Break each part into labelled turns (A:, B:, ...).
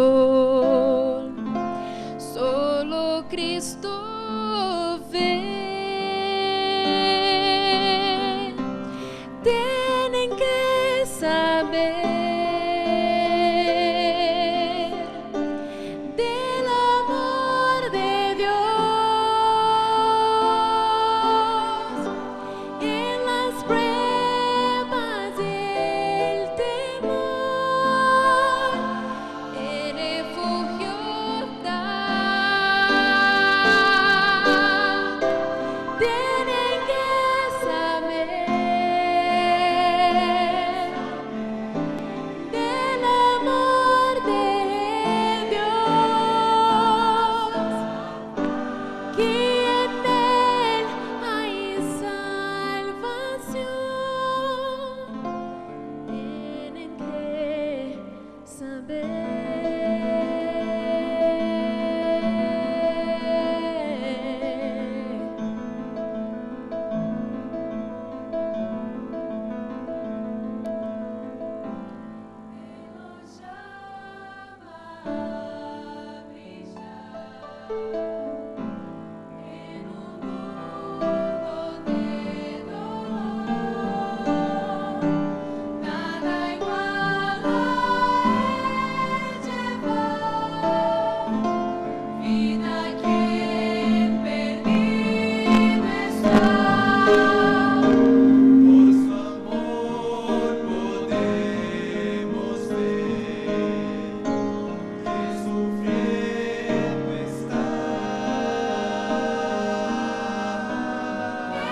A: sol. Solo Cristo ve. Tienen que saber del amor de Dios en las pruebas y el temor, el refugio da. Tienen que saber del amor de Dios, que en Él hay salvación. Tienen que nada igual a Él llevar, vida quien perdido está.
B: Por su amor podemos ver que sufriendo está.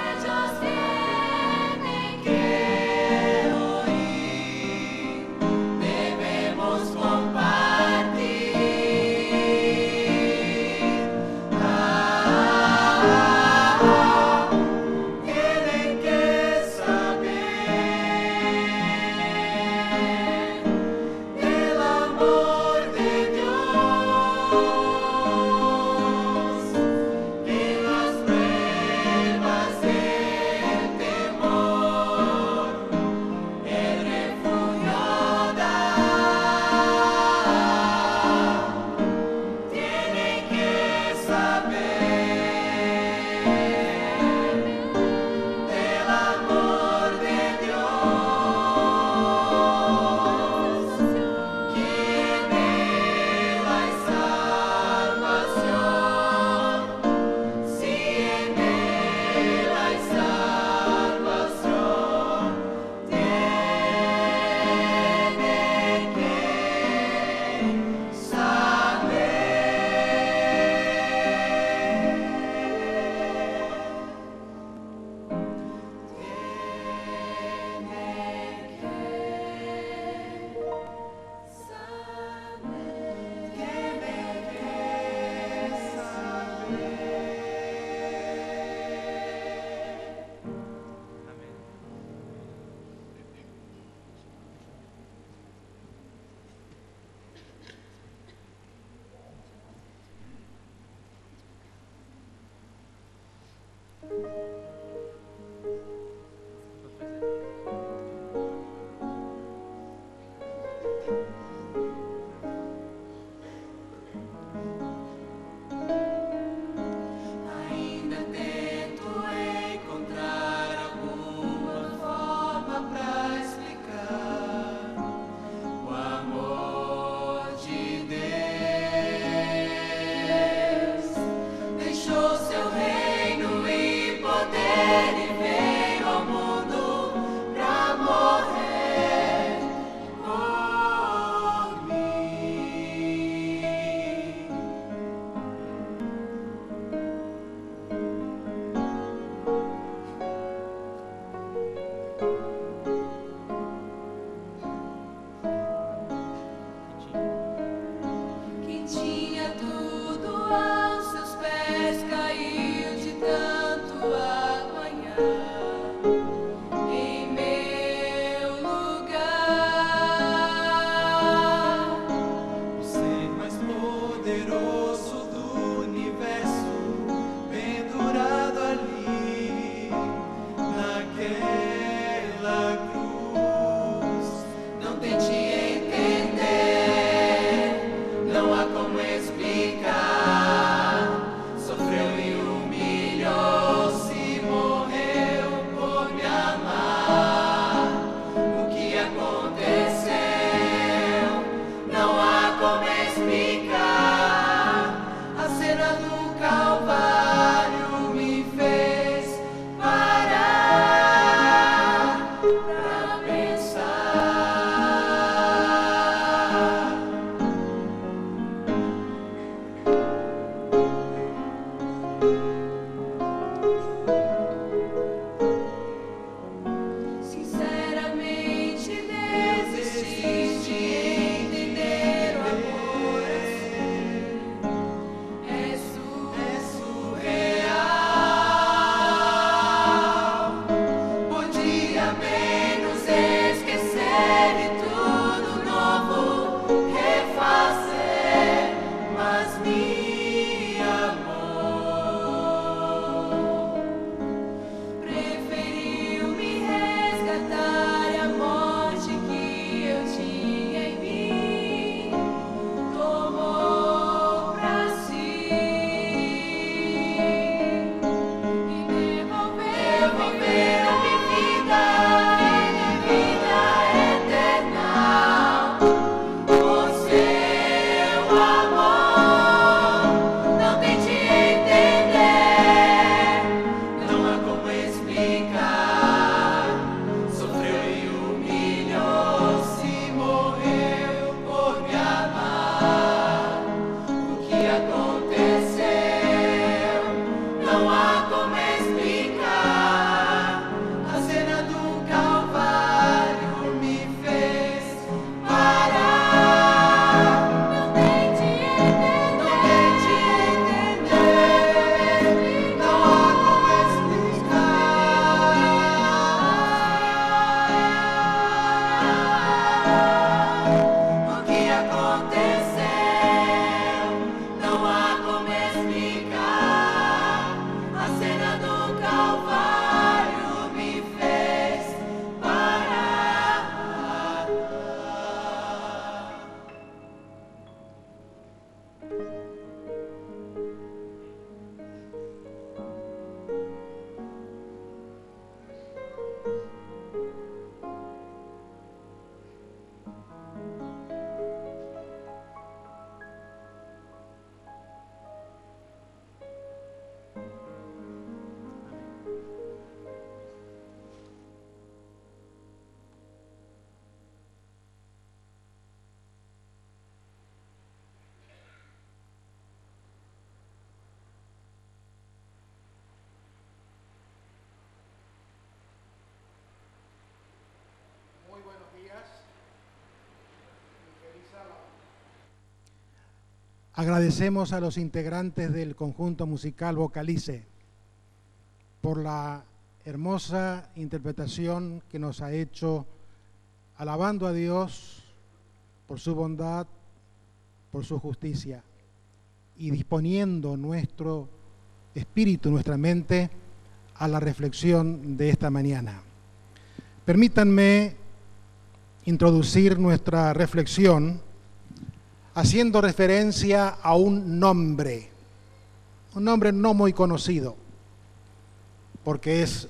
A: Ellos tienen que
B: Oír, debemos compartir. Tienen que saber del amor de Dios en las pruebas del temor, el refugio da. Tienen que saber del amor de Dios, que en Él hay salvación. Si en Él hay salvación, tienen que saber. Ainda tento encontrar alguma forma pra explicar o amor de Deus. Deixou seu reino e poder e veio ao mundo pra morrer por mim. Quem tinha tudo aos seus pés caiu de tanto apanhar em meu lugar. O ser mais poderoso do universo pendurado ali naquela cruz.
A: Não tente entender,
C: Agradecemos a los integrantes del conjunto musical Vocalice por la hermosa interpretación que nos ha hecho, alabando a Dios por su bondad, por su justicia, y disponiendo nuestro espíritu, nuestra mente, a la reflexión de esta mañana. Permítanme introducir nuestra reflexión haciendo referencia a un nombre no muy conocido, porque es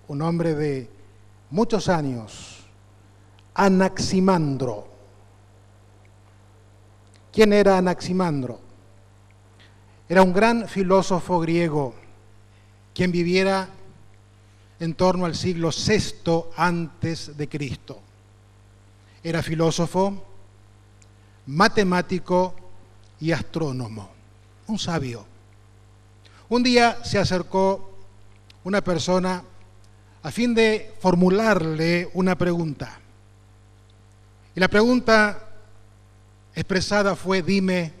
C: un hombre de muchos años, Anaximandro. ¿Quién era Anaximandro? Era un gran filósofo griego, quien viviera en torno al siglo VI antes de Cristo. Era filósofo, matemático y astrónomo, un sabio. Un día se acercó una persona a fin de formularle una pregunta. Y la pregunta expresada fue: dime,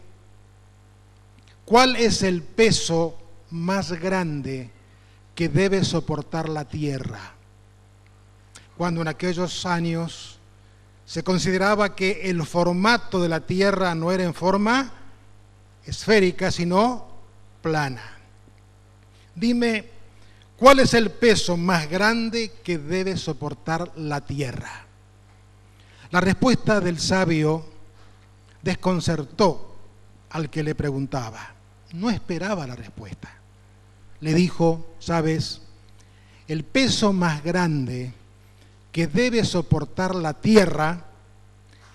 C: ¿cuál es el peso más grande que debe soportar la Tierra? Cuando en aquellos años se consideraba que el formato de la Tierra no era en forma esférica, sino plana. Dime, ¿cuál es el peso más grande que debe soportar la Tierra? La respuesta del sabio desconcertó al que le preguntaba. No esperaba la respuesta. Le dijo: ¿sabes? El peso más grande que debe soportar la Tierra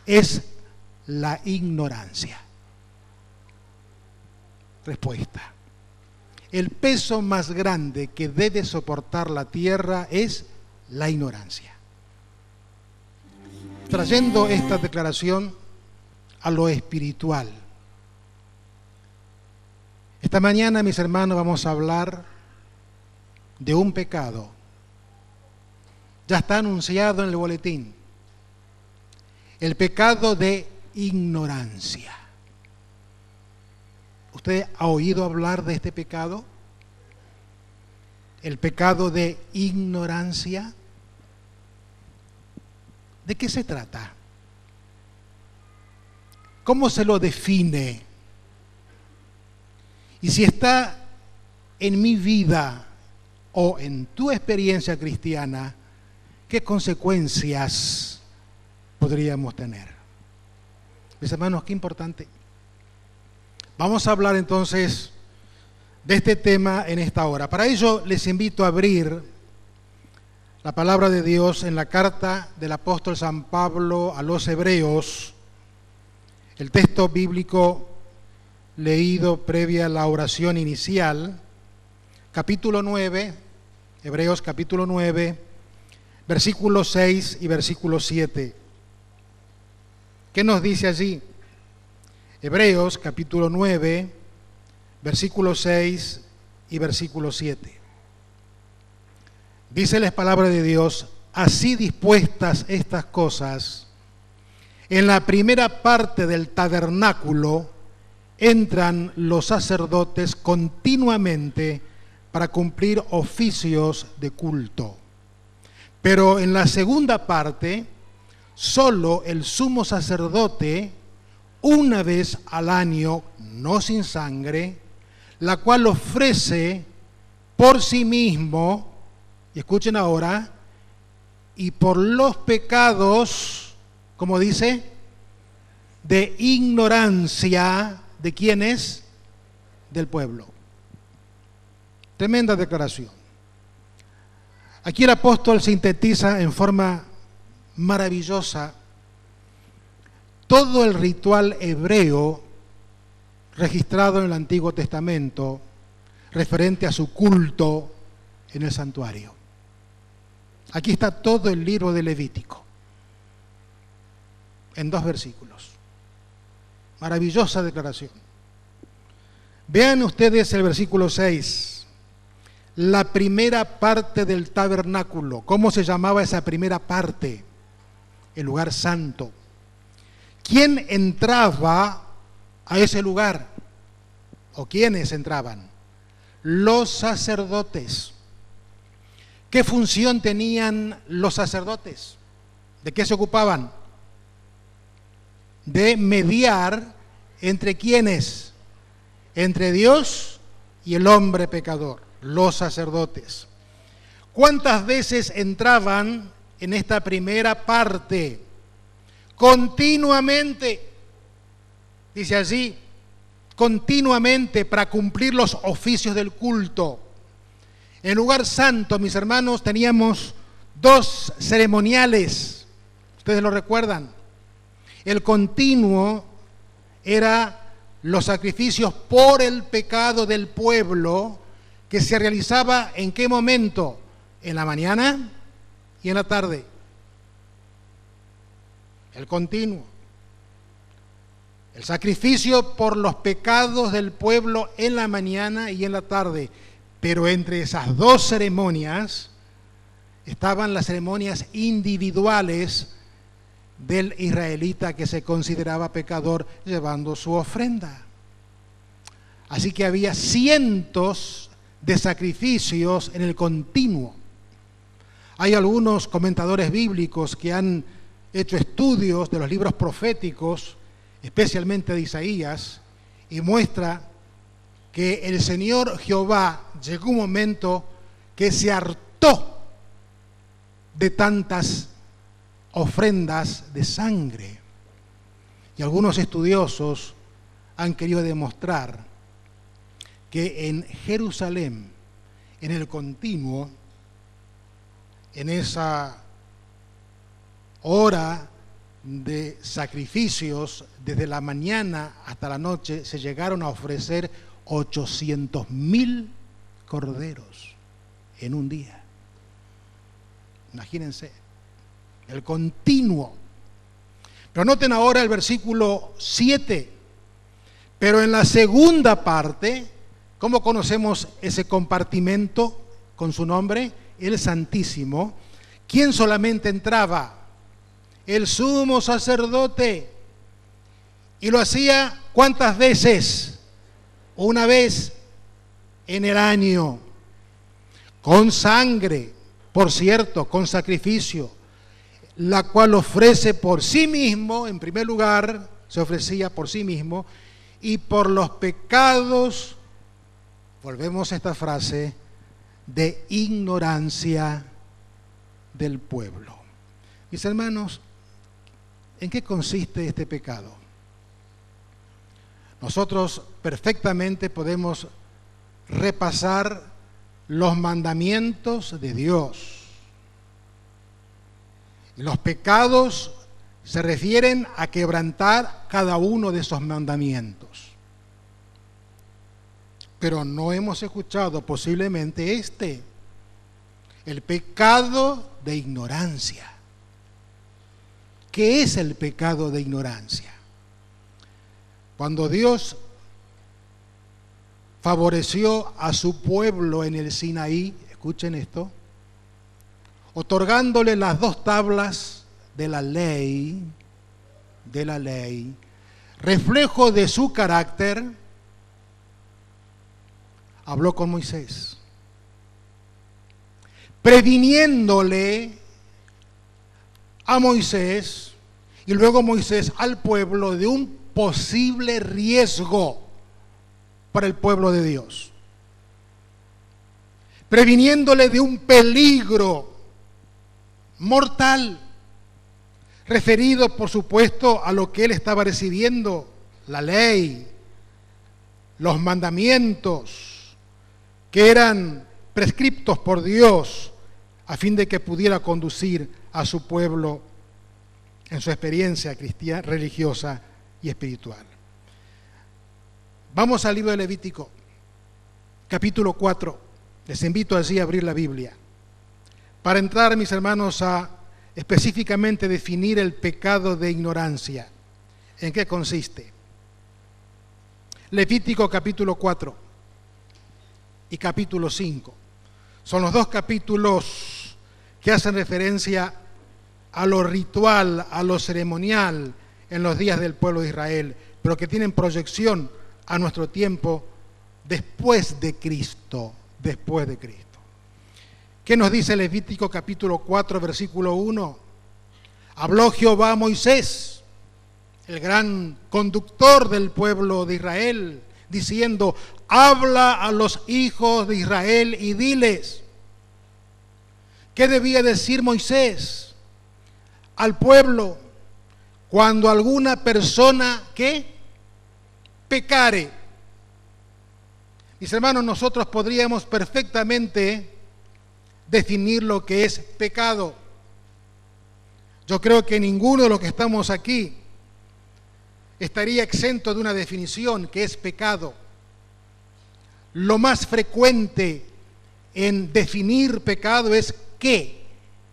C: es la ignorancia. Respuesta: el peso más grande que debe soportar la Tierra es la ignorancia. Trayendo esta declaración a lo espiritual, esta mañana, mis hermanos, vamos a hablar de un pecado. Ya está anunciado en el boletín: el pecado de ignorancia. ¿Usted ha oído hablar de este pecado? El pecado de ignorancia. ¿De qué se trata? ¿Cómo se lo define? Y si está en mi vida o en tu experiencia cristiana, ¿qué consecuencias podríamos tener? Mis hermanos, qué importante. Vamos a hablar entonces de este tema en esta hora. Para ello les invito a abrir la palabra de Dios en la carta del apóstol San Pablo a los Hebreos, el texto bíblico leído previa a la oración inicial, capítulo 9, Hebreos capítulo 9, versículos 6 y versículo 7. ¿Qué nos dice allí? Hebreos capítulo 9, versículo 6 y versículo 7. Dice la palabra de Dios: así dispuestas estas cosas, en la primera parte del tabernáculo entran los sacerdotes continuamente para cumplir oficios de culto. Pero en la segunda parte, solo el sumo sacerdote, una vez al año, no sin sangre, la cual ofrece por sí mismo, y escuchen ahora, y por los pecados, como dice, de ignorancia, ¿de quién es? Del pueblo. Tremenda declaración. Aquí el apóstol sintetiza en forma maravillosa todo el ritual hebreo registrado en el Antiguo Testamento referente a su culto en el santuario. Aquí está todo el libro de Levítico en 2 versículos. Maravillosa declaración. Vean ustedes el versículo 6. La primera parte del tabernáculo. ¿Cómo se llamaba esa primera parte? El lugar santo. ¿Quién entraba a ese lugar? ¿O quiénes entraban? Los sacerdotes. ¿Qué función tenían los sacerdotes? ¿De qué se ocupaban? De mediar entre quiénes, entre Dios y el hombre pecador, los sacerdotes. ¿Cuántas veces entraban en esta primera parte? Continuamente, dice allí, continuamente para cumplir los oficios del culto. En el lugar santo, mis hermanos, teníamos 2 ceremoniales, ustedes lo recuerdan. El continuo era los sacrificios por el pecado del pueblo, que se realizaba ¿en qué momento? En la mañana y en la tarde. El continuo. El sacrificio por los pecados del pueblo en la mañana y en la tarde. Pero entre esas 2 ceremonias estaban las ceremonias individuales del israelita que se consideraba pecador llevando su ofrenda. Así que había cientos de sacrificios en el continuo. Hay algunos comentadores bíblicos que han hecho estudios de los libros proféticos, especialmente de Isaías, y muestra que el Señor Jehová llegó un momento que se hartó de tantas ofrendas de sangre. Y algunos estudiosos han querido demostrar que en Jerusalén, en el continuo, en esa hora de sacrificios, desde la mañana hasta la noche, se llegaron a ofrecer 800,000 corderos en un día. Imagínense, el continuo. Pero noten ahora el versículo 7. Pero en la segunda parte, ¿cómo conocemos ese compartimento con su nombre? El Santísimo. ¿Quién solamente entraba? El sumo sacerdote. Y lo hacía ¿cuántas veces? Una vez en el año. Con sangre, por cierto, con sacrificio, la cual ofrece por sí mismo, en primer lugar, se ofrecía por sí mismo, y por los pecados, volvemos a esta frase, de ignorancia del pueblo. Mis hermanos, ¿en qué consiste este pecado? Nosotros perfectamente podemos repasar los mandamientos de Dios. Y los pecados se refieren a quebrantar cada uno de esos mandamientos. Pero no hemos escuchado posiblemente el pecado de ignorancia. ¿Qué es el pecado de ignorancia? Cuando Dios favoreció a su pueblo en el Sinaí, escuchen esto, otorgándole las 2 tablas de la ley, reflejo de su carácter, habló con Moisés, previniéndole a Moisés y luego Moisés al pueblo de un posible riesgo para el pueblo de Dios, previniéndole de un peligro mortal, referido por supuesto a lo que él estaba recibiendo, la ley, los mandamientos que eran prescriptos por Dios a fin de que pudiera conducir a su pueblo en su experiencia cristiana, religiosa y espiritual. Vamos al libro de Levítico, capítulo 4. Les invito allí a abrir la Biblia para entrar, mis hermanos, a específicamente definir el pecado de ignorancia. ¿En qué consiste? Levítico capítulo 4 y capítulo 5. Son los 2 capítulos que hacen referencia a lo ritual, a lo ceremonial en los días del pueblo de Israel, pero que tienen proyección a nuestro tiempo después de Cristo, después de Cristo. ¿Qué nos dice Levítico capítulo 4, versículo 1? Habló Jehová a Moisés, el gran conductor del pueblo de Israel, diciendo: habla a los hijos de Israel y diles. ¿Qué debía decir Moisés al pueblo cuando alguna persona que pecare? Mis hermanos, nosotros podríamos perfectamente definir lo que es pecado. Yo creo que ninguno de los que estamos aquí estaría exento de una definición que es pecado. Lo más frecuente en definir pecado es ¿qué?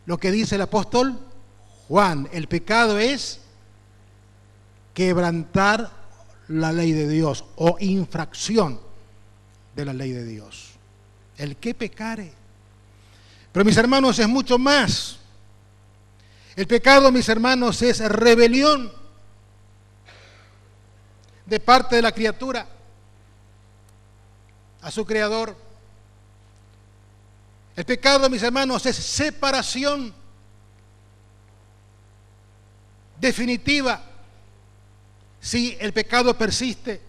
C: Lo que dice el apóstol Juan: el pecado es quebrantar la ley de Dios o infracción de la ley de Dios. El que pecare. Pero mis hermanos, es mucho más. El pecado, mis hermanos, es rebelión de parte de la criatura a su creador. El pecado, mis hermanos, es separación definitiva, si el pecado persiste,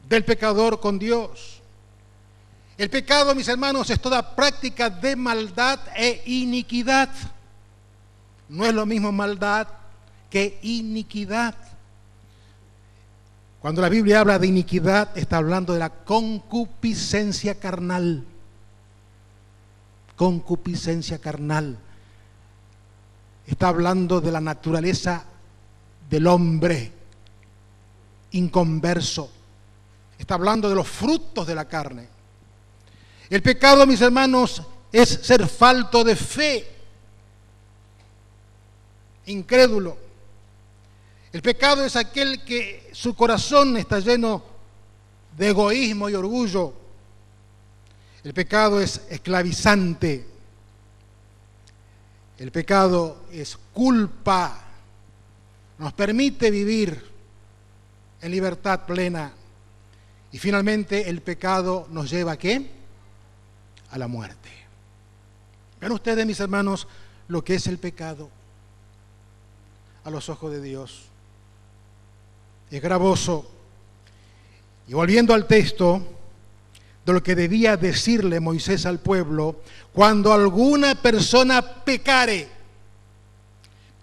C: del pecador con Dios. El pecado, mis hermanos, es toda práctica de maldad e iniquidad. No es lo mismo maldad que iniquidad. Cuando la Biblia habla de iniquidad, está hablando de la concupiscencia carnal. Concupiscencia carnal. Está hablando de la naturaleza del hombre inconverso. Está hablando de los frutos de la carne. El pecado, mis hermanos, es ser falto de fe, incrédulo. El pecado es aquel que su corazón está lleno de egoísmo y orgullo. El pecado es esclavizante. El pecado es culpa. Nos permite vivir en libertad plena. Y finalmente el pecado nos lleva ¿a qué? A la muerte. Vean ustedes, mis hermanos, lo que es el pecado a los ojos de Dios. Es gravoso. Y volviendo al texto de lo que debía decirle Moisés al pueblo, cuando alguna persona pecare.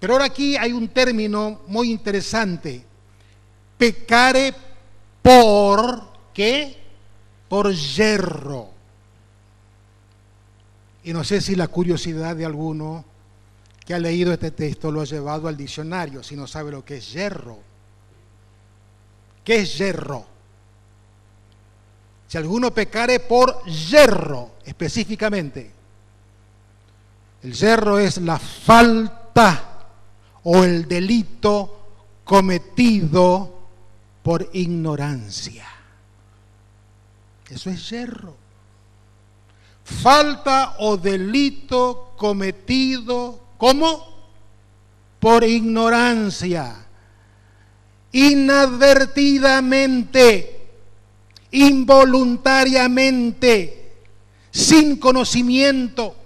C: Pero ahora aquí hay un término muy interesante. Pecare por ¿qué? Por yerro. Y no sé si la curiosidad de alguno que ha leído este texto lo ha llevado al diccionario, si no sabe lo que es yerro. ¿Qué es yerro? Si alguno pecare por yerro, específicamente, el yerro es la falta o el delito cometido por ignorancia. Eso es yerro. Falta o delito cometido, ¿cómo? Por ignorancia, inadvertidamente, involuntariamente, sin conocimiento.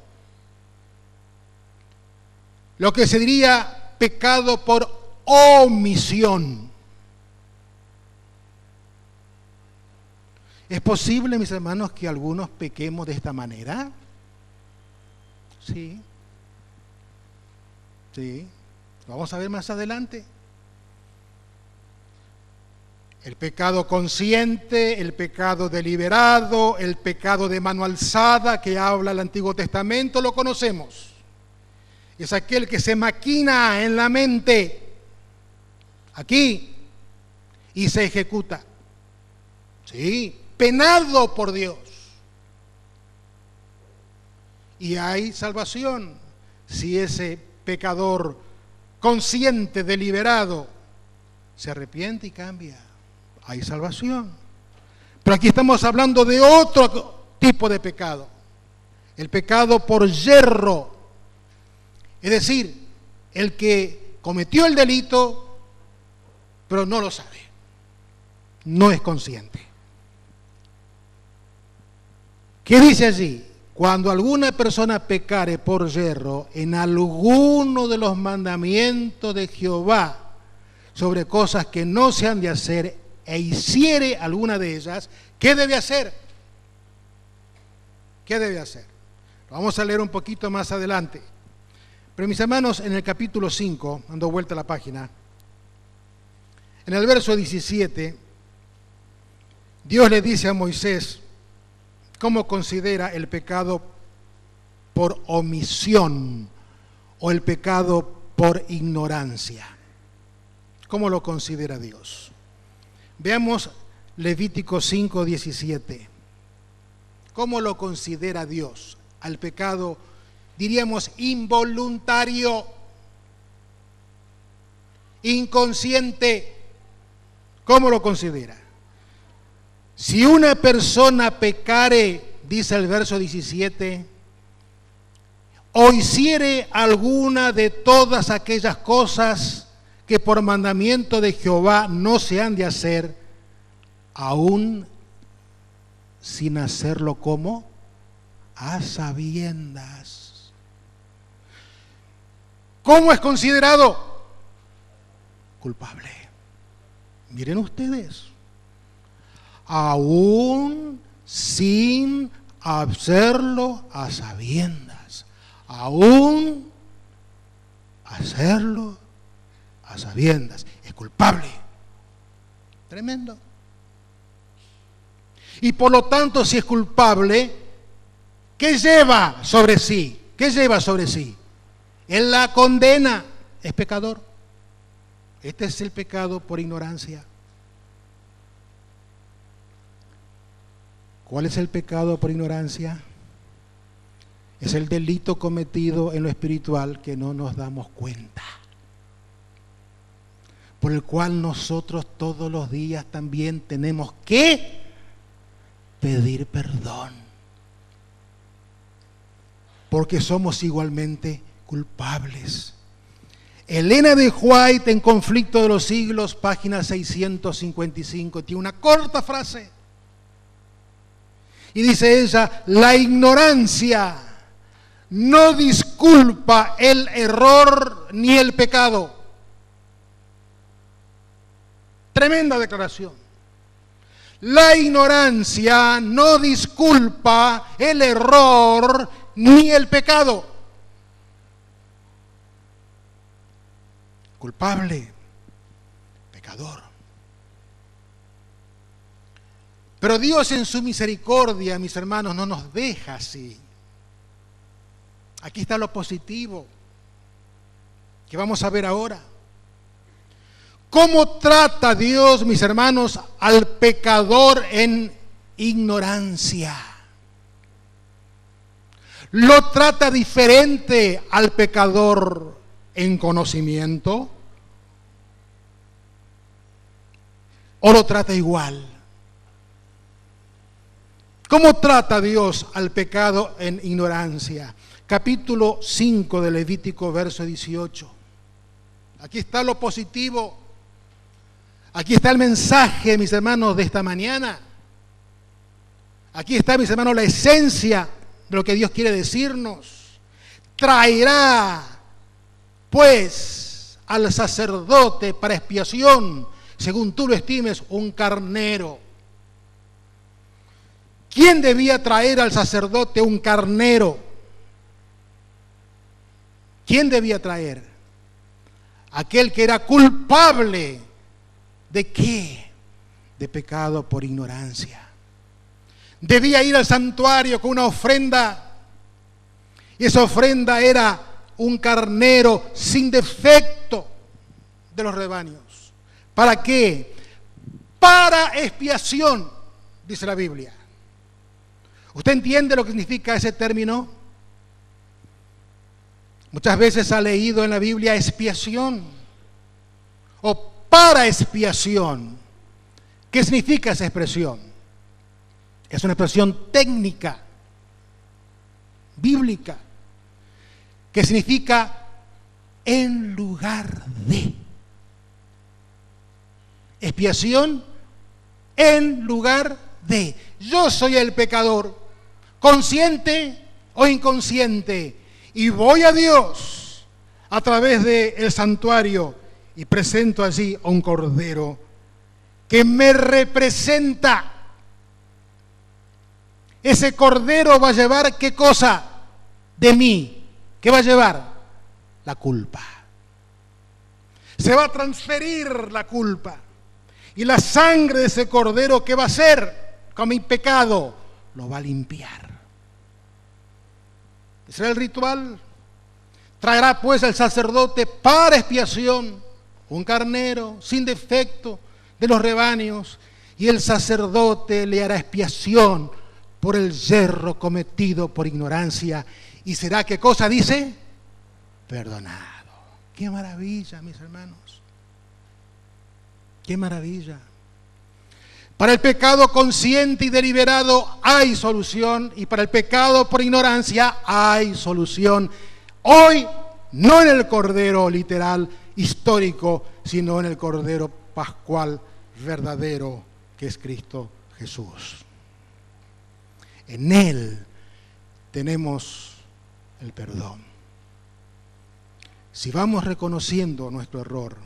C: Lo que se diría pecado por omisión. ¿Es posible, mis hermanos, que algunos pequemos de esta manera? Sí. Sí. Lo vamos a ver más adelante. El pecado consciente, el pecado deliberado, el pecado de mano alzada que habla el Antiguo Testamento, lo conocemos. Es aquel que se maquina en la mente, aquí, y se ejecuta. Sí, penado por Dios. Y hay salvación si ese pecador consciente, deliberado, se arrepiente y cambia. Hay salvación. Pero aquí estamos hablando de otro tipo de pecado. El pecado por yerro. Es decir, el que cometió el delito, pero no lo sabe. No es consciente. ¿Qué dice allí? Cuando alguna persona pecare por yerro en alguno de los mandamientos de Jehová sobre cosas que no se han de hacer e hiciere alguna de ellas, ¿qué debe hacer? ¿Qué debe hacer? Lo vamos a leer un poquito más adelante. Pero mis hermanos, en el capítulo 5, dando vuelta a la página, en el verso 17, Dios le dice a Moisés cómo considera el pecado por omisión o el pecado por ignorancia. ¿Cómo lo considera Dios? Veamos Levítico 5:17. ¿Cómo lo considera Dios al pecado, diríamos, involuntario, inconsciente? ¿Cómo lo considera? Si una persona pecare, dice el verso 17, o hiciere alguna de todas aquellas cosas que por mandamiento de Jehová no se han de hacer, aún sin hacerlo como a sabiendas. ¿Cómo es considerado? Culpable. Miren ustedes, aún sin hacerlo a sabiendas, aún hacerlo a sabiendas, es culpable. Tremendo. Y por lo tanto, si es culpable, ¿qué lleva sobre sí? ¿Qué lleva sobre sí? Él la condena, es pecador. Este es el pecado por ignorancia. ¿Cuál es el pecado por ignorancia? Es el delito cometido en lo espiritual que no nos damos cuenta, por el cual nosotros todos los días también tenemos que pedir perdón, porque somos igualmente culpables. Elena de White, en Conflicto de los Siglos, página 655, tiene una corta frase. Y dice ella: la ignorancia no disculpa el error ni el pecado. Tremenda declaración. La ignorancia no disculpa el error ni el pecado. Culpable, pecador. Pero Dios en su misericordia, mis hermanos, no nos deja así. Aquí está lo positivo que vamos a ver ahora. ¿Cómo trata Dios, mis hermanos, al pecador en ignorancia? ¿Lo trata diferente al pecador en conocimiento? ¿O lo trata igual? ¿Cómo trata Dios al pecado en ignorancia? Capítulo 5 de Levítico, verso 18. Aquí está lo positivo. Aquí está el mensaje, mis hermanos, de esta mañana. Aquí está, mis hermanos, la esencia de lo que Dios quiere decirnos. Traerá, pues, al sacerdote para expiación, según tú lo estimes, un carnero. ¿Quién debía traer al sacerdote un carnero? ¿Quién debía traer? Aquel que era culpable. ¿De qué? De pecado por ignorancia. Debía ir al santuario con una ofrenda. Y esa ofrenda era un carnero sin defecto de los rebaños. ¿Para qué? Para expiación, dice la Biblia. ¿Usted entiende lo que significa ese término? Muchas veces ha leído en la Biblia expiación o para expiación. ¿Qué significa esa expresión? Es una expresión técnica, bíblica, que significa en lugar de. Expiación en lugar de. Yo soy el pecador. consciente o inconsciente, y voy a Dios a través del santuario y presento allí a un cordero que me representa. Ese cordero va a llevar ¿qué cosa? De mí. ¿Qué va a llevar? La culpa. Se va a transferir la culpa. Y la sangre de ese cordero, ¿qué va a hacer con mi pecado? Lo va a limpiar. Ese será el ritual. Traerá pues el sacerdote para expiación un carnero sin defecto de los rebaños, y el sacerdote le hará expiación por el yerro cometido por ignorancia, y será, ¿qué cosa dice? Perdonado. ¡Qué maravilla, mis hermanos! ¡Qué maravilla! Para el pecado consciente y deliberado hay solución, y para el pecado por ignorancia hay solución. Hoy, no en el Cordero literal, histórico, sino en el Cordero pascual verdadero, que es Cristo Jesús. En Él tenemos el perdón. Si vamos reconociendo nuestro error,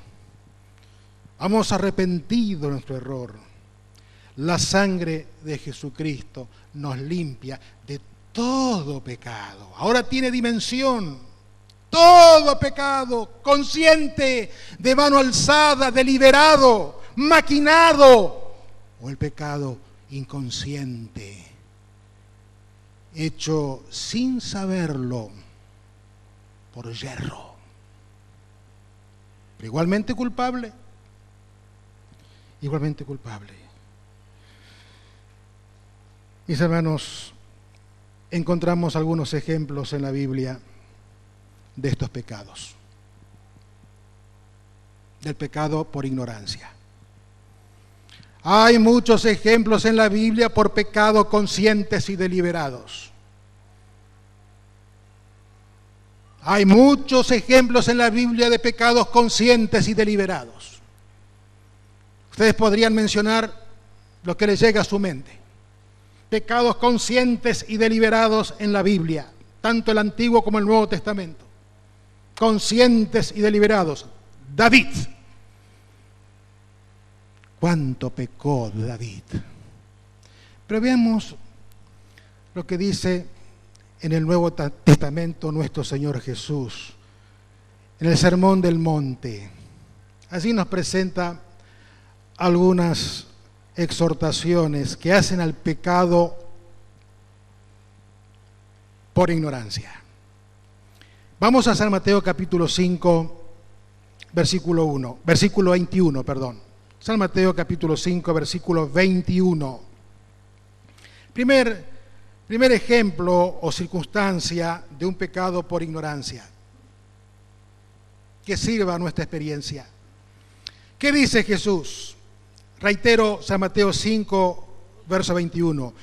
C: vamos arrepentidos de nuestro error, la sangre de Jesucristo nos limpia de todo pecado. Ahora tiene dimensión. Todo pecado consciente, de mano alzada, deliberado, maquinado, o el pecado inconsciente, hecho sin saberlo por yerro, pero igualmente culpable. Igualmente culpable. Mis hermanos, encontramos algunos ejemplos en la Biblia de estos pecados, del pecado por ignorancia. Hay muchos ejemplos en la Biblia por pecados conscientes y deliberados. Hay muchos ejemplos en la Biblia de pecados conscientes y deliberados. Ustedes podrían mencionar lo que les llega a su mente. Pecados conscientes y deliberados en la Biblia, tanto el Antiguo como el Nuevo Testamento. Conscientes y deliberados. David. ¿Cuánto pecó David? Pero veamos lo que dice en el Nuevo Testamento nuestro Señor Jesús, en el Sermón del Monte. Allí nos presenta algunas exhortaciones que hacen al pecado por ignorancia. Vamos a San Mateo capítulo 5, versículo 21, perdón. San Mateo capítulo 5, versículo 21. Primer ejemplo o circunstancia de un pecado por ignorancia que sirva a nuestra experiencia. ¿Qué dice Jesús? Reitero, San Mateo 5, verso 21,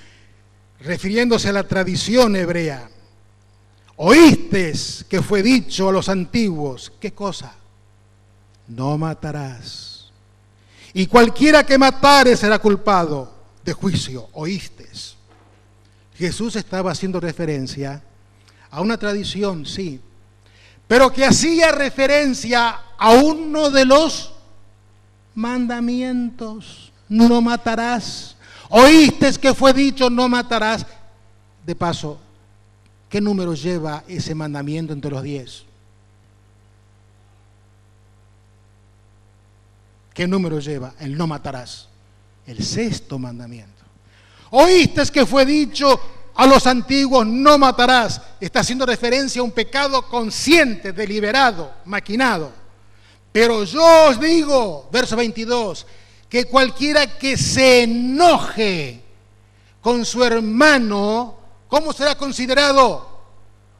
C: refiriéndose a la tradición hebrea. Oísteis que fue dicho a los antiguos, ¿qué cosa? No matarás. Y cualquiera que matare será culpado de juicio. Oísteis. Jesús estaba haciendo referencia a una tradición, sí, pero que hacía referencia a uno de los mandamientos. No matarás. Oísteis que fue dicho, no matarás. De paso, ¿qué número lleva ese mandamiento entre los 10? ¿Qué número lleva el no matarás? El 6º mandamiento. Oísteis que fue dicho a los antiguos, no matarás. Está haciendo referencia a un pecado consciente, deliberado, maquinado. Pero yo os digo, verso 22, que cualquiera que se enoje con su hermano, ¿cómo será considerado?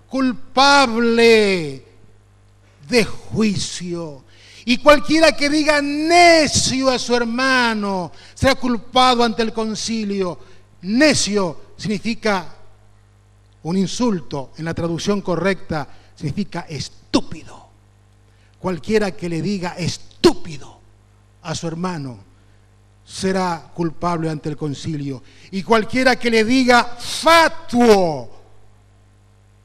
C: Culpable de juicio. Y cualquiera que diga necio a su hermano será culpado ante el concilio. Necio significa un insulto, en la traducción correcta significa será culpable ante el concilio. Y cualquiera que le diga fatuo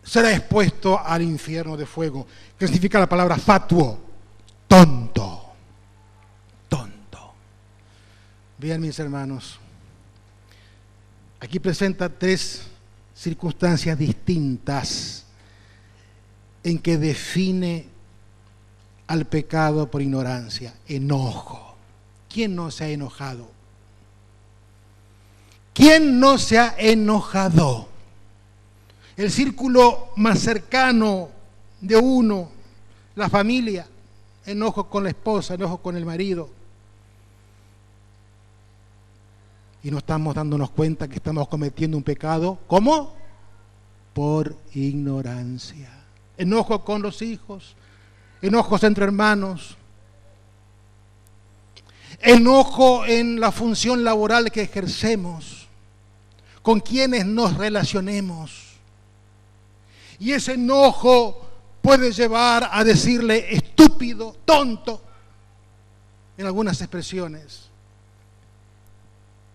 C: será expuesto al infierno de fuego. ¿Qué significa la palabra fatuo? Tonto. Tonto. Vean, mis hermanos, aquí presenta 3 circunstancias distintas en que define al pecado por ignorancia. Enojo. ¿Quién no se ha enojado? ¿Quién no se ha enojado? El círculo más cercano de uno, la familia, enojo con la esposa, enojo con el marido. Y no estamos dándonos cuenta que estamos cometiendo un pecado. ¿Cómo? Por ignorancia. Enojo con los hijos, enojos entre hermanos, enojo en la función laboral que ejercemos, con quienes nos relacionemos. Y ese enojo puede llevar a decirle estúpido, tonto, en algunas expresiones.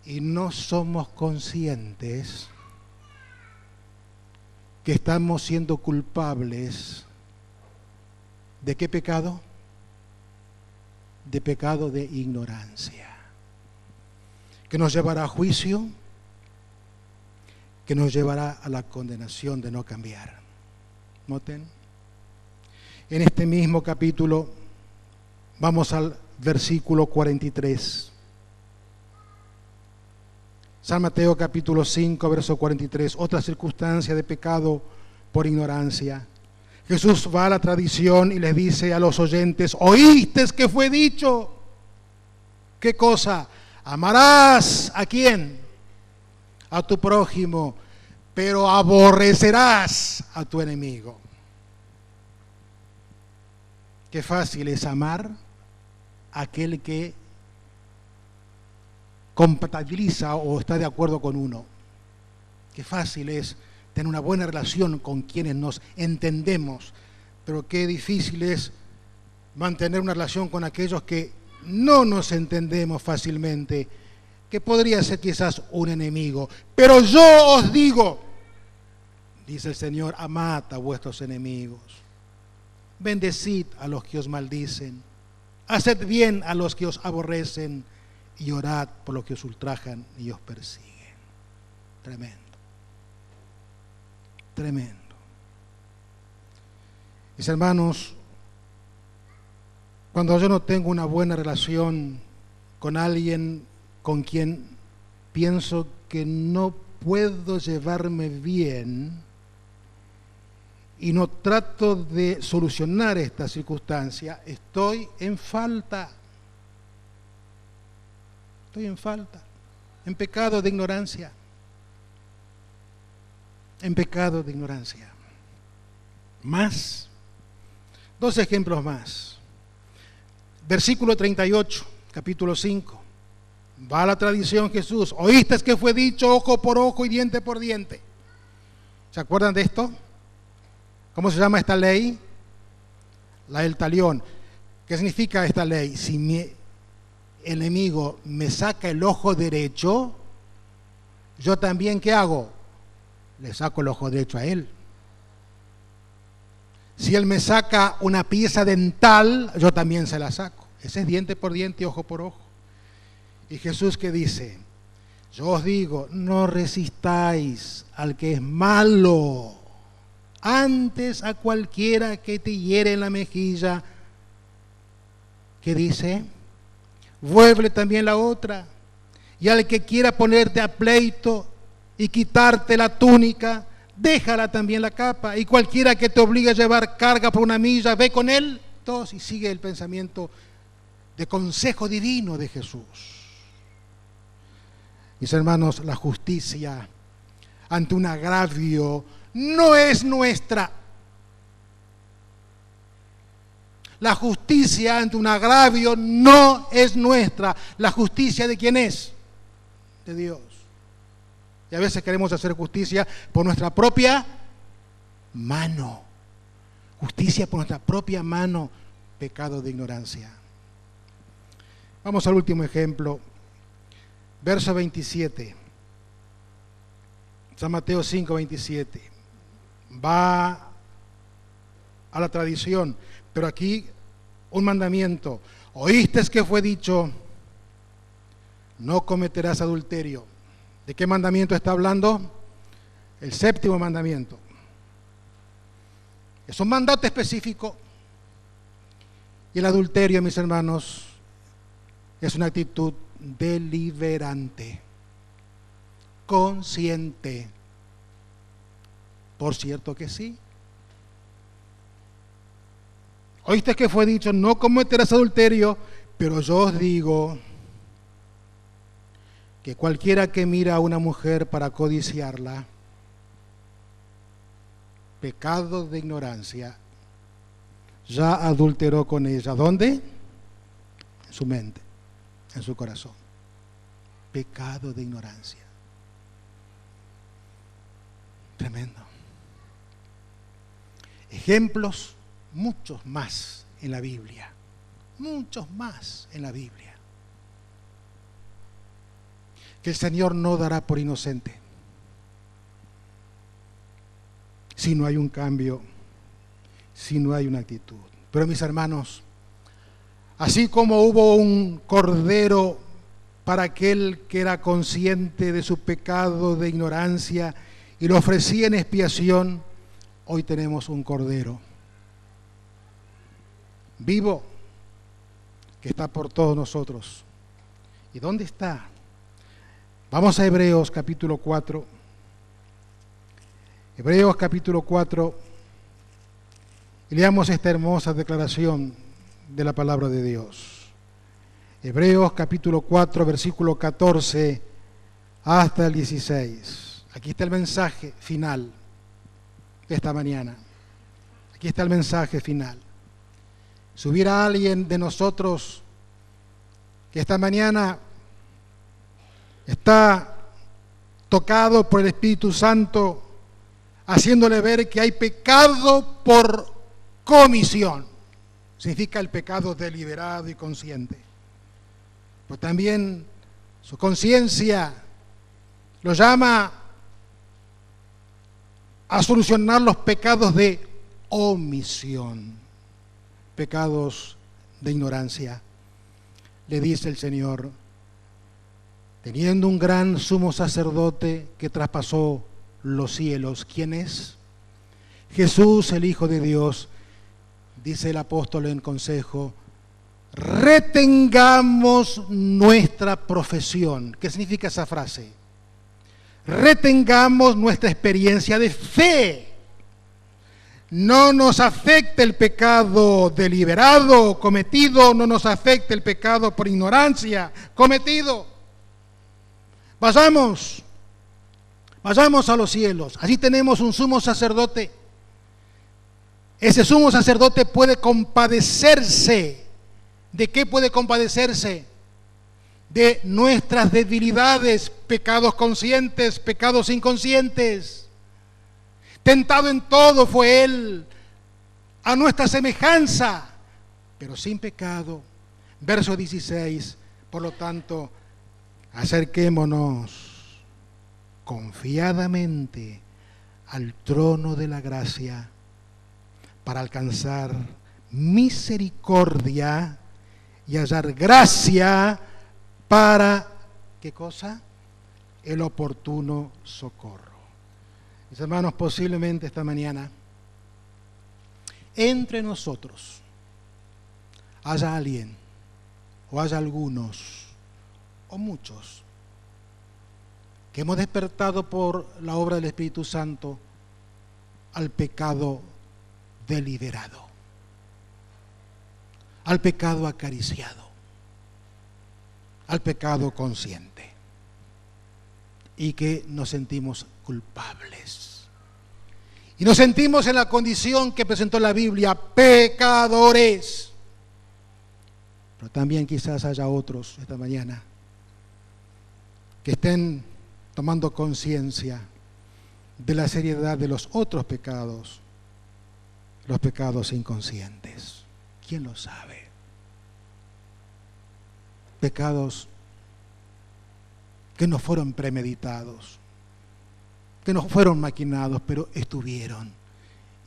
C: Y no somos conscientes que estamos siendo culpables ¿de qué pecado? De pecado de ignorancia, que nos llevará a juicio, que nos llevará a la condenación de no cambiar. Noten, en este mismo capítulo vamos al versículo 43. San Mateo capítulo 5, verso 43, otra circunstancia de pecado por ignorancia. Jesús va a la tradición y les dice a los oyentes, ¿oíste que fue dicho? ¿Qué cosa? Amarás ¿a quién? A tu prójimo, pero aborrecerás a tu enemigo. Qué fácil es amar a aquel que compatibiliza o está de acuerdo con uno. Qué fácil es tener una buena relación con quienes nos entendemos, pero qué difícil es mantener una relación con aquellos que no nos entendemos fácilmente, que podría ser quizás un enemigo. Pero yo os digo, dice el Señor, amad a vuestros enemigos, bendecid a los que os maldicen, haced bien a los que os aborrecen y orad por los que os ultrajan y os persiguen. Tremendo. Tremendo. Mis hermanos, cuando yo no tengo una buena relación con alguien con quien pienso que no puedo llevarme bien y no trato de solucionar esta circunstancia, estoy en falta. Estoy en falta, en pecado de ignorancia. En pecado de ignorancia. Más, 2 ejemplos más. Versículo 38, capítulo 5. Va a la tradición Jesús. ¿Oíste que fue dicho ojo por ojo y diente por diente? ¿Se acuerdan de esto? ¿Cómo se llama esta ley? La del talión. ¿Qué significa esta ley? Si mi enemigo me saca el ojo derecho, yo también, ¿qué hago? Le saco el ojo derecho a él. Si él me saca una pieza dental, yo también se la saco. Ese es diente por diente y ojo por ojo. Y Jesús, ¿qué dice? Yo os digo, no resistáis al que es malo, antes a cualquiera que te hiere en la mejilla. ¿Qué dice? Vuelve también la otra. Y al que quiera ponerte a pleito y quitarte la túnica, déjala también la capa. Y cualquiera que te obligue a llevar carga por una milla, ve con él. Todos, y sigue el pensamiento de consejo divino de Jesús. Mis hermanos, la justicia ante un agravio no es nuestra. La justicia ante un agravio no es nuestra. La justicia, ¿de quién es? De Dios. Y a veces queremos hacer justicia por nuestra propia mano. Justicia por nuestra propia mano. Pecado de ignorancia. Vamos al último ejemplo. verso 27. San Mateo 5, 27. Va a la tradición, pero aquí un mandamiento. Oíste que fue dicho, no cometerás adulterio. ¿De qué mandamiento está hablando? El séptimo mandamiento. Es un mandato específico. Y el adulterio, mis hermanos, es una actitud deliberante, consciente. Por cierto que sí. Oíste que fue dicho, no cometerás adulterio, pero yo os digo que cualquiera que mira a una mujer para codiciarla, pecado de ignorancia, ya adulteró con ella. ¿Dónde? En su mente, en su corazón. Pecado de ignorancia. Tremendo. Ejemplos, muchos más en la Biblia. Muchos más en la Biblia. Que el Señor no dará por inocente si no hay un cambio, si no hay una actitud. Pero mis hermanos, así como hubo un cordero para aquel que era consciente de su pecado de ignorancia y lo ofrecía en expiación, hoy tenemos un cordero vivo que está por todos nosotros. ¿Y dónde está? Vamos a Hebreos capítulo 4. Hebreos capítulo 4. Y leamos esta hermosa declaración de la palabra de Dios. Hebreos capítulo 4, versículo 14 hasta el 16. Aquí está el mensaje final de esta mañana. Aquí está el mensaje final. Si hubiera alguien de nosotros que esta mañana está tocado por el Espíritu Santo, haciéndole ver que hay pecado por comisión, significa el pecado deliberado y consciente, pues también su conciencia lo llama a solucionar los pecados de omisión, pecados de ignorancia. Le dice el Señor, teniendo un gran sumo sacerdote que traspasó los cielos, ¿quién es? Jesús, el Hijo de Dios. Dice el apóstol en consejo, retengamos nuestra profesión. ¿Qué significa esa frase? Retengamos nuestra experiencia de fe. No nos afecta el pecado deliberado cometido, no nos afecta el pecado por ignorancia cometido. Vayamos a los cielos. Allí tenemos un sumo sacerdote. Ese sumo sacerdote puede compadecerse. ¿De qué puede compadecerse? De nuestras debilidades, pecados conscientes, pecados inconscientes. Tentado en todo fue Él, a nuestra semejanza, pero sin pecado. Verso 16, por lo tanto, acerquémonos confiadamente al trono de la gracia para alcanzar misericordia y hallar gracia para, ¿qué cosa? El oportuno socorro. Mis hermanos, posiblemente esta mañana entre nosotros haya alguien o haya algunos o muchos que hemos despertado por la obra del Espíritu Santo al pecado deliberado, al pecado acariciado, al pecado consciente, y que nos sentimos culpables. Y nos sentimos en la condición que presentó la Biblia, pecadores. Pero también quizás haya otros esta mañana que estén tomando conciencia de la seriedad de los otros pecados, los pecados inconscientes. ¿Quién lo sabe? Pecados que no fueron premeditados, que no fueron maquinados, pero estuvieron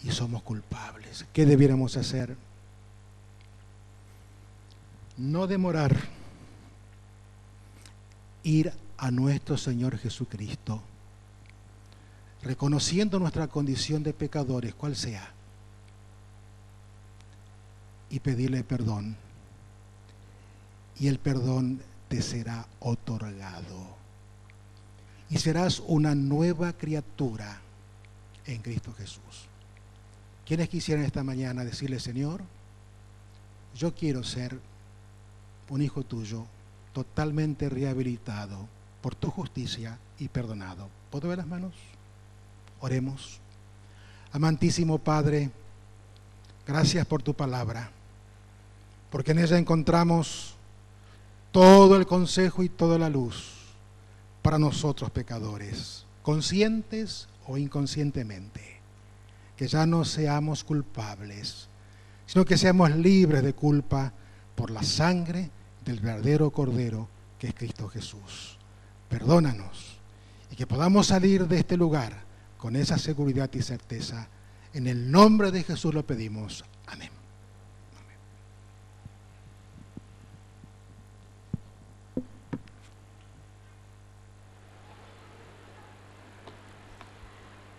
C: y somos culpables. ¿Qué debiéramos hacer? No demorar, ir a nuestro Señor Jesucristo, reconociendo nuestra condición de pecadores, cual sea, y pedirle perdón. Y el perdón te será otorgado. Y serás una nueva criatura en Cristo Jesús. ¿Quiénes quisieran esta mañana decirle: Señor, yo quiero ser un hijo tuyo, totalmente rehabilitado por tu justicia y perdonado? ¿Puedo ver las manos? Oremos. Amantísimo Padre, gracias por tu palabra, porque en ella encontramos todo el consejo y toda la luz para nosotros pecadores, conscientes o inconscientemente. Que ya no seamos culpables, sino que seamos libres de culpa por la sangre del verdadero Cordero que es Cristo Jesús. Perdónanos y que podamos salir de este lugar con esa seguridad y certeza. En el nombre de Jesús lo pedimos. Amén.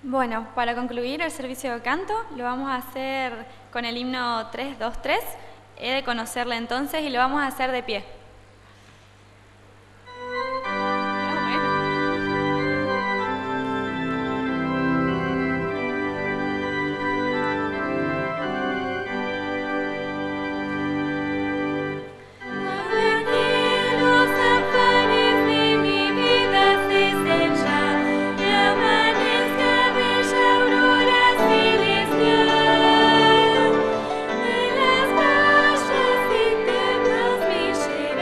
D: Bueno, para concluir el servicio de canto, lo vamos a hacer con el himno 323. He de conocerle entonces y lo vamos a hacer de pie.
A: She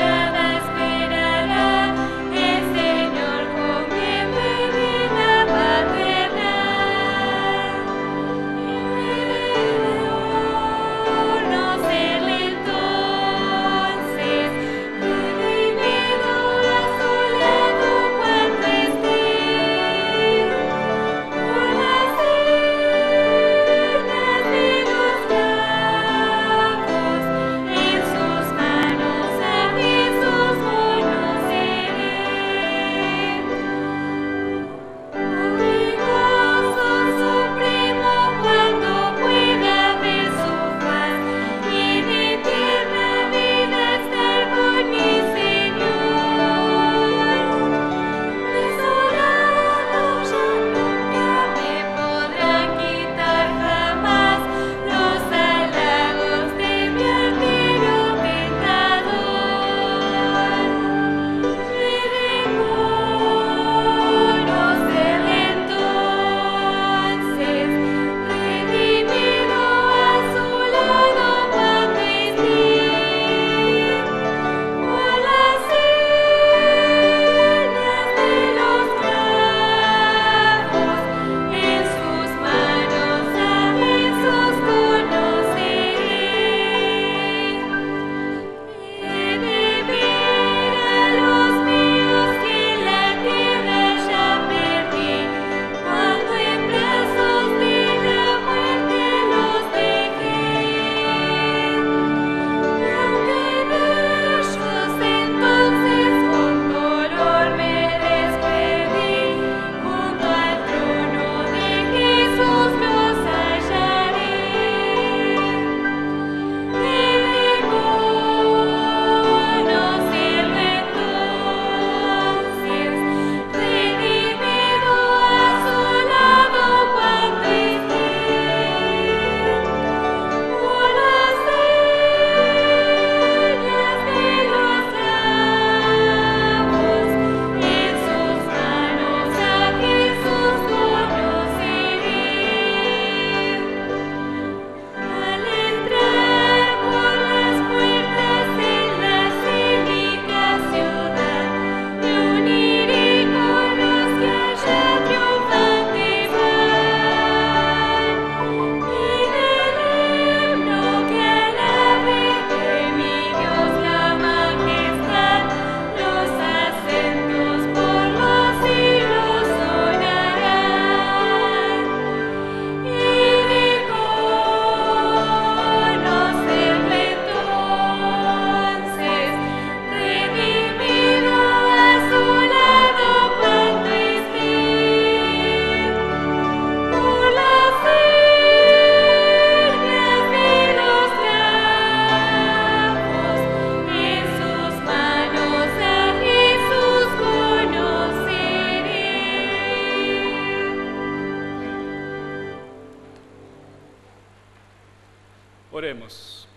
E: Oremos.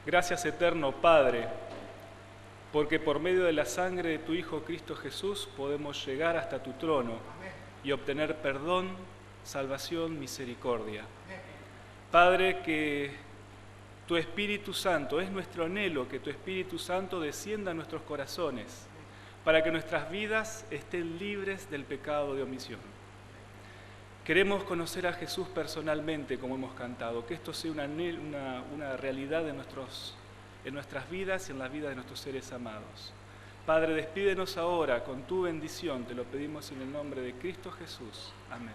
E: Gracias, eterno Padre, porque por medio de la sangre de tu Hijo Cristo Jesús podemos llegar hasta tu trono y obtener perdón, salvación, misericordia. Padre, que tu Espíritu Santo, es nuestro anhelo que tu Espíritu Santo descienda a nuestros corazones para que nuestras vidas estén libres del pecado de omisión. Queremos conocer a Jesús personalmente, como hemos cantado, que esto sea una realidad en nuestras vidas y en las vidas de nuestros seres amados. Padre, despídenos ahora con tu bendición, te lo pedimos en el nombre de Cristo Jesús. Amén.